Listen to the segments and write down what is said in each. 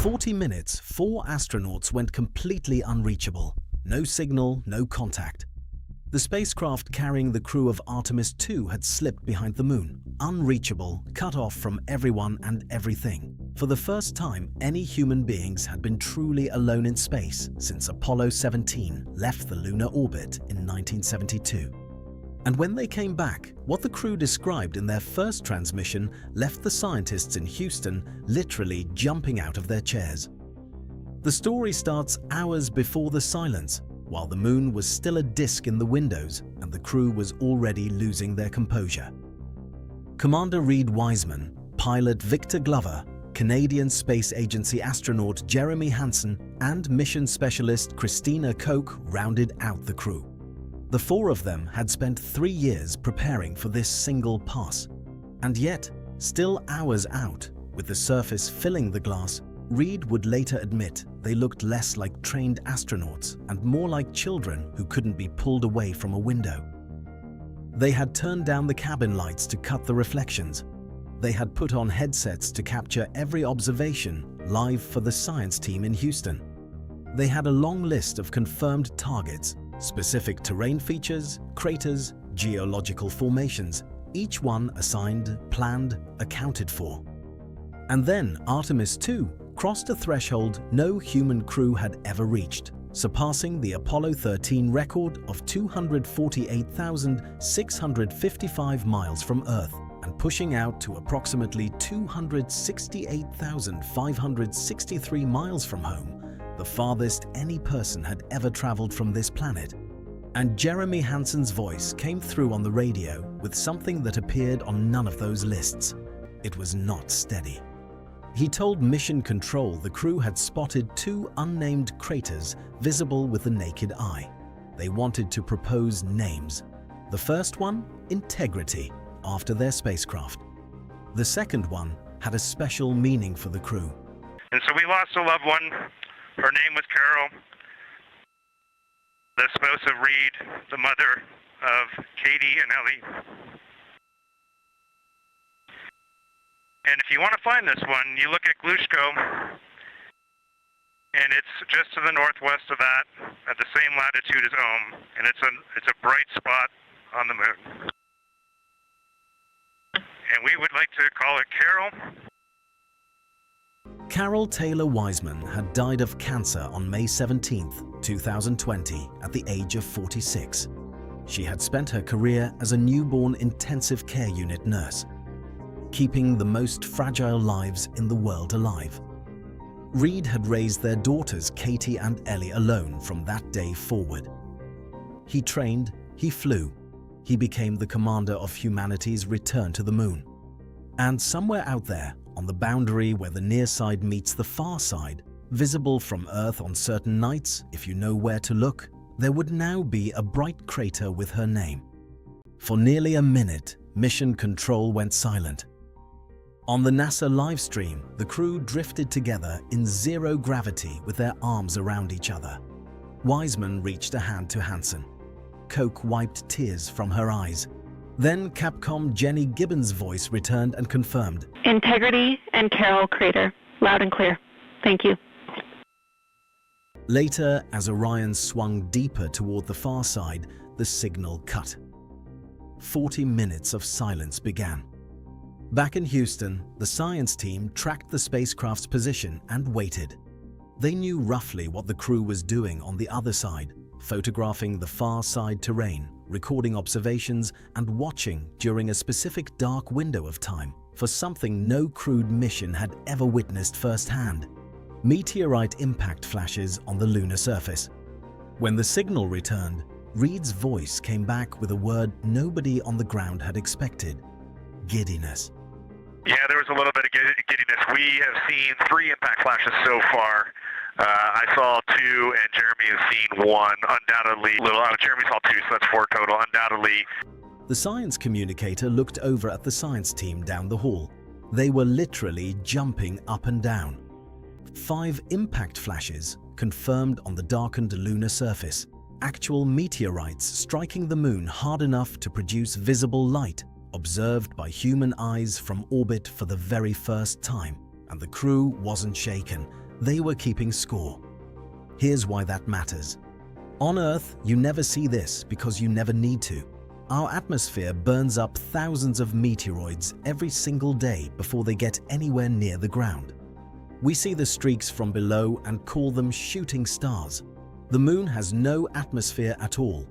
40 minutes, 4 astronauts went completely unreachable. No signal, no contact. The spacecraft carrying the crew of Artemis II had slipped behind the moon, unreachable, cut off from everyone and everything. For the first time, any human beings had been truly alone in space since Apollo 17 left the lunar orbit in 1972. And when they came back, what the crew described in their first transmission left the scientists in Houston literally jumping out of their chairs. The story starts hours before the silence, while the moon was still a disk in the windows and the crew was already losing their composure. Commander Reed Wiseman, pilot Victor Glover, Canadian Space Agency astronaut Jeremy Hansen, and mission specialist Christina Koch rounded out the crew. The 4 of them had spent 3 years preparing for this single pass. And yet, still hours out, with the surface filling the glass, Reed would later admit they looked less like trained astronauts and more like children who couldn't be pulled away from a window. They had turned down the cabin lights to cut the reflections. They had put on headsets to capture every observation live for the science team in Houston. They had a long list of confirmed targets, specific terrain features, craters, geological formations, each one assigned, planned, accounted for. And then Artemis II crossed a threshold no human crew had ever reached, surpassing the Apollo 13 record of 248,655 miles from Earth and pushing out to approximately 268,563 miles from home, the farthest any person had ever traveled from this planet. And Jeremy Hansen's voice came through on the radio with something that appeared on none of those lists. It was not steady. He told Mission Control the crew had spotted 2 unnamed craters visible with the naked eye. They wanted to propose names. The first one, Integrity, after their spacecraft. The second one had a special meaning for the crew. And so we lost a loved one. Her name was Carol, the spouse of Reed, the mother of Katie and Ellie. And if you want to find this one, you look at Glushko, and it's just to the northwest of that, at the same latitude as Ohm, and it's a bright spot on the moon. And we would like to call it Carol. Carol Taylor Wiseman had died of cancer on May 17, 2020, at the age of 46. She had spent her career as a newborn intensive care unit nurse, keeping the most fragile lives in the world alive. Reed had raised their daughters Katie and Ellie alone from that day forward. He trained, he flew, he became the commander of humanity's return to the moon. And somewhere out there, on the boundary where the near side meets the far side, visible from Earth on certain nights if you know where to look, there would now be a bright crater with her name. For nearly a minute, Mission Control went silent. On the NASA livestream, the crew drifted together in zero gravity with their arms around each other. Wiseman reached a hand to Hansen. Koch wiped tears from her eyes. Then Capcom Jenny Gibbons' voice returned and confirmed. Integrity and Carol Crater. Loud and clear. Thank you. Later, as Orion swung deeper toward the far side, the signal cut. 40 minutes of silence began. Back in Houston, the science team tracked the spacecraft's position and waited. They knew roughly what the crew was doing on the other side, photographing the far side terrain, recording observations, and watching during a specific dark window of time for something no crewed mission had ever witnessed firsthand: meteorite impact flashes on the lunar surface. When the signal returned, Reed's voice came back with a word nobody on the ground had expected: giddiness. Yeah, there was a little bit of giddiness. We have seen 3 impact flashes so far. I saw 2, and Jeremy has seen 1. Undoubtedly, Jeremy saw 2, so that's 4 total. Undoubtedly. The science communicator looked over at the science team down the hall. They were literally jumping up and down. 5 impact flashes confirmed on the darkened lunar surface. Actual meteorites striking the moon hard enough to produce visible light, observed by human eyes from orbit for the very first time. And the crew wasn't shaken. They were keeping score. Here's why that matters. On Earth, you never see this because you never need to. Our atmosphere burns up thousands of meteoroids every single day before they get anywhere near the ground. We see the streaks from below and call them shooting stars. The Moon has no atmosphere at all.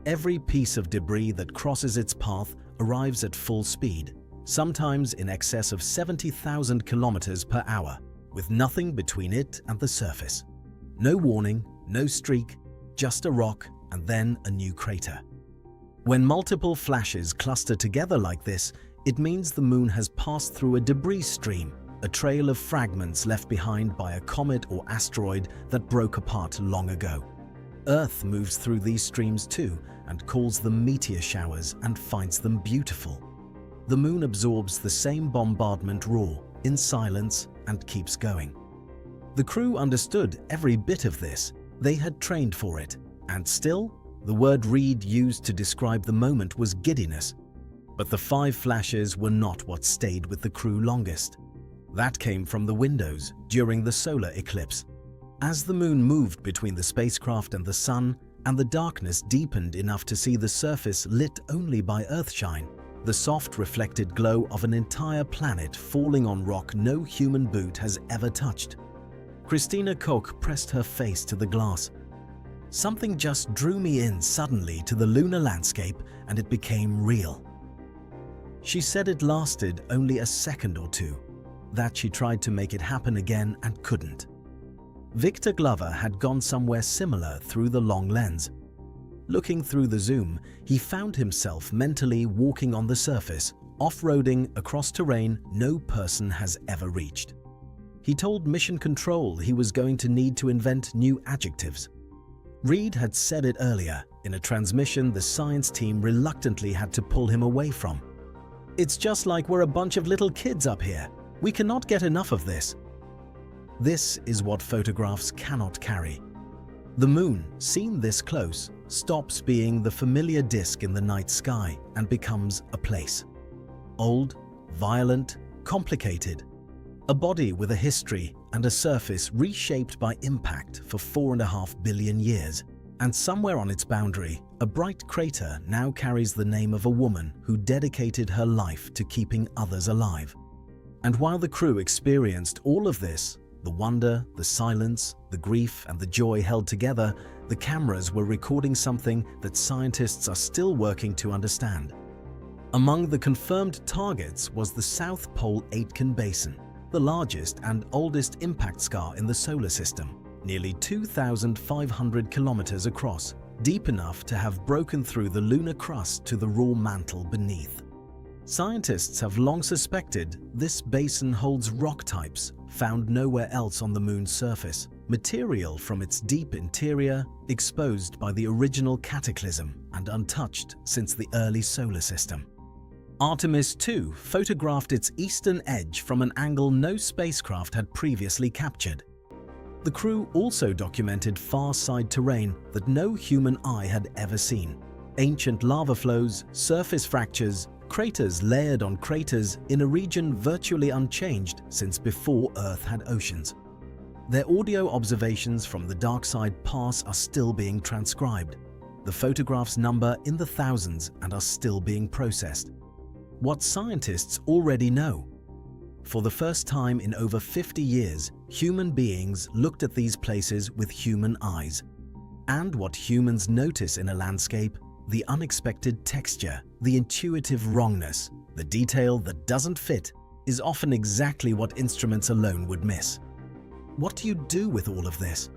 Every piece of debris that crosses its path arrives at full speed, sometimes in excess of 70,000 kilometers per hour, with nothing between it and the surface. No warning, no streak, just a rock and then a new crater. When multiple flashes cluster together like this, it means the Moon has passed through a debris stream, a trail of fragments left behind by a comet or asteroid that broke apart long ago. Earth moves through these streams too and calls them meteor showers and finds them beautiful. The Moon absorbs the same bombardment raw, in silence, and keeps going. The crew understood every bit of this. They had trained for it, and still, the word Reed used to describe the moment was giddiness. But the 5 flashes were not what stayed with the crew longest. That came from the windows during the solar eclipse. As the Moon moved between the spacecraft and the Sun, and the darkness deepened enough to see the surface lit only by Earthshine, the soft reflected glow of an entire planet falling on rock no human boot has ever touched. Christina Koch pressed her face to the glass. Something just drew me in suddenly to the lunar landscape and it became real. She said it lasted only a second or two, that she tried to make it happen again and couldn't. Victor Glover had gone somewhere similar through the long lens. Looking through the zoom, he found himself mentally walking on the surface, off-roading across terrain no person has ever reached. He told Mission Control he was going to need to invent new adjectives. Reed had said it earlier, in a transmission the science team reluctantly had to pull him away from. "It's just like we're a bunch of little kids up here. We cannot get enough of this." This is what photographs cannot carry. The Moon, seen this close, stops being the familiar disk in the night sky and becomes a place. Old, violent, complicated. A body with a history and a surface reshaped by impact for 4.5 billion years. And somewhere on its boundary, a bright crater now carries the name of a woman who dedicated her life to keeping others alive. And while the crew experienced all of this, the wonder, the silence, the grief, and the joy held together, the cameras were recording something that scientists are still working to understand. Among the confirmed targets was the South Pole Aitken Basin, the largest and oldest impact scar in the solar system, nearly 2,500 kilometers across, deep enough to have broken through the lunar crust to the raw mantle beneath. Scientists have long suspected this basin holds rock types found nowhere else on the Moon's surface, material from its deep interior exposed by the original cataclysm and untouched since the early solar system. Artemis II photographed its eastern edge from an angle no spacecraft had previously captured. The crew also documented far-side terrain that no human eye had ever seen. Ancient lava flows, surface fractures, craters layered on craters in a region virtually unchanged since before Earth had oceans. Their audio observations from the dark side pass are still being transcribed. The photographs number in the thousands and are still being processed. What scientists already know. For the first time in over 50 years, human beings looked at these places with human eyes. And what humans notice in a landscape, the unexpected texture, the intuitive wrongness, the detail that doesn't fit, is often exactly what instruments alone would miss. What do you do with all of this?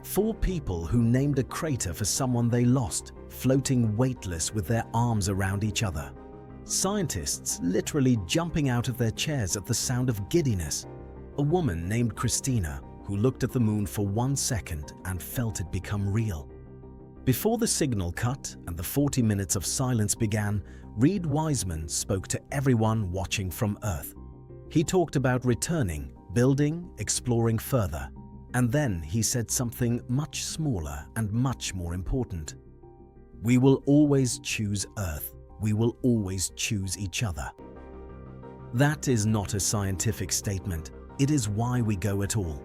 4 people who named a crater for someone they lost, floating weightless with their arms around each other. Scientists literally jumping out of their chairs at the sound of giddiness. A woman named Christina who looked at the Moon for 1 second and felt it become real. Before the signal cut and the 40 minutes of silence began, Reed Wiseman spoke to everyone watching from Earth. He talked about returning, building, exploring further. And then he said something much smaller and much more important. We will always choose Earth. We will always choose each other. That is not a scientific statement. It is why we go at all.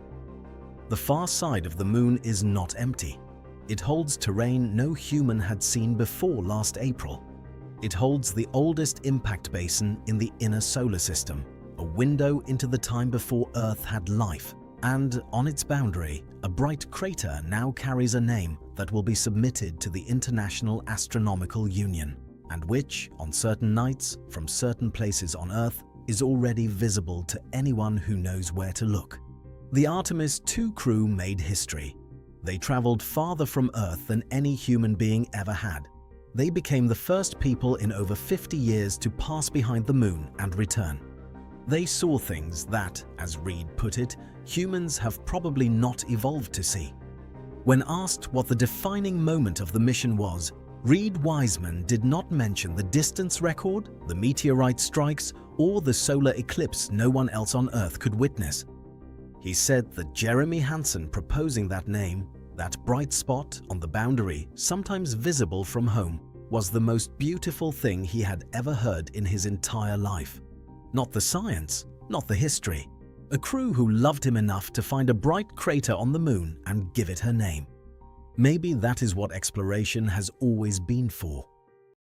The far side of the moon is not empty. It holds terrain no human had seen before last April. It holds the oldest impact basin in the inner solar system, a window into the time before Earth had life. And on its boundary, a bright crater now carries a name that will be submitted to the International Astronomical Union, and which, on certain nights, from certain places on Earth, is already visible to anyone who knows where to look. The Artemis II crew made history. They traveled farther from Earth than any human being ever had. They became the first people in over 50 years to pass behind the moon and return. They saw things that, as Reed put it, humans have probably not evolved to see. When asked what the defining moment of the mission was, Reed Wiseman did not mention the distance record, the meteorite strikes, or the solar eclipse no one else on Earth could witness. He said that Jeremy Hansen proposing that name, that bright spot on the boundary, sometimes visible from home, was the most beautiful thing he had ever heard in his entire life. Not the science, not the history. A crew who loved him enough to find a bright crater on the moon and give it her name. Maybe that is what exploration has always been for.